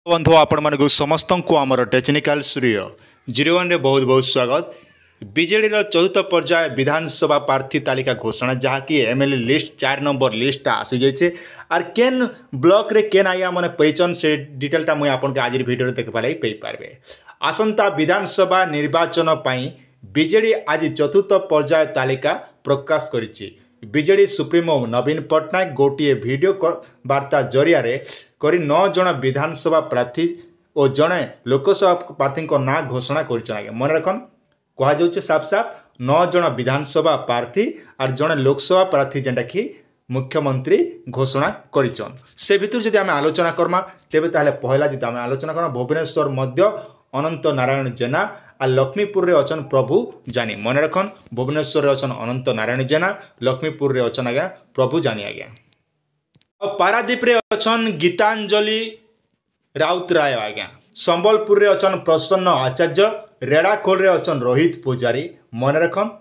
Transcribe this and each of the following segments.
बंधु आपण मानक समस्त को आमर टेक्निकाल सूर्य 01 रे बहुत बहुत स्वागत। बीजेडी चतुर्थ पर्याय विधानसभा प्रार्थी तालिका घोषणा जहाँकि एमएलए लिस्ट 4 नंबर लिस्ट आसी जाइए आर केन ब्लॉक रे केन आया मैंने पैचन से डिटेलटा मुझे आपन के आज वीडियो देखा पारे। आसंता विधानसभा निर्वाचन पाई बीजेडी आज चतुर्थ पर्याय तालिका प्रकाश करिछि। बीजेडी सुप्रीमो नवीन पट्टनायक गोटे वीडियो वार्ता जरिया करी 9 जन विधानसभा प्रार्थी और जड़े लोकसभा प्रार्थी ना घोषणा कर मन रखन कहुचे साफ साफ 9 जन विधानसभा प्रार्थी और जड़े लोकसभा प्रार्थी जेनटा कि मुख्यमंत्री घोषणा करिचन। से भितर जदि आम आलोचना करमा तेबे ताहले पहला जदि आम आलोचना करमा भुवनेश्वर मध्य अनंत नारायण जेना आ लक्ष्मीपुर रे अचन प्रभु जानी। मन रखन भुवनेश्वर रे अचन अनंत नारायण जेना, लक्ष्मीपुर रे अचन आज्ञा प्रभु जानी आज्ञा। और पारादीप रे अचन गीतांजलि राउतराय आज्ञा। संबलपुर रे अचन प्रसन्न आचार्य, रेड़ाखोल रे अचन रोहित पुजारी। मन रखन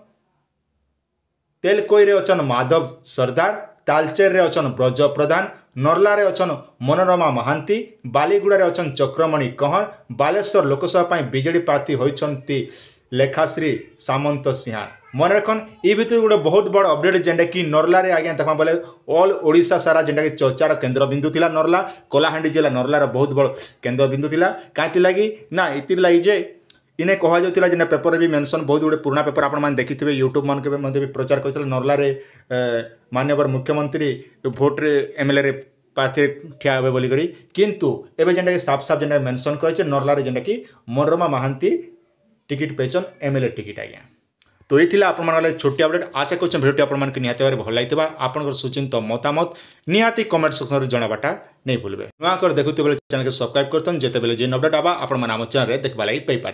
तेलकोई रे अचन माधव सरदार, तालचेर रे अचन ब्रज प्रधान, नर्ला रे अचन मनोरमा महांती, बालीगुड़ा रे अचन चक्रमणि कहर। बालेश्वर लोकसभा पाई बीजेडी प्रार्थी होइछंती लेखाश्री सामंत सिंहा। मन रखन ये भितर गोटे बहुत बड़ अपडेट जेनटा कि नर्ला रे आज्ञा देखा बोले ऑल ओडिशा सारा जेनटा कि चर्चार केन्द्र बिंदु थिला नर्ला। कलाहांडी जिला नर्लार बहुत बड़ केन्द्र बिंदु थिला। कांति लगी ना इतिर लगी जे इने कहा जाउतिला जेना पेपर भी मेंशन बहुत गुड़े पुराना पेपर आपण मान देखिथिबे यूट्यूब मान के मते भी प्रचार करथिला नर्ला रे माननीय मुख्यमंत्री भोट रे एमएलए रे पाथे ठिया होबे बोली करी। किंतु एबे जेनटा कि साफ साफ जेनटा मेंशन करछे नर्ला रे जेनटा कि मनोरमा महांती टिकट पेचन एमएलए टिकट आज्ञा। तो ये आपण मान छोटी अपडेट। आशा कर भिडियो आपण मान निहाती भाव भल लगी आपंकर सुचिंत मतामत निहाती कमेंट सेक्शन में जनावाटा नहीं भूलें। नुआ कर देखुते चैनल के सब्सक्राइब करतन जेते बेले जेन अपडेट आवा आपण मान आम चैनल देखबा लगी पाइपारे।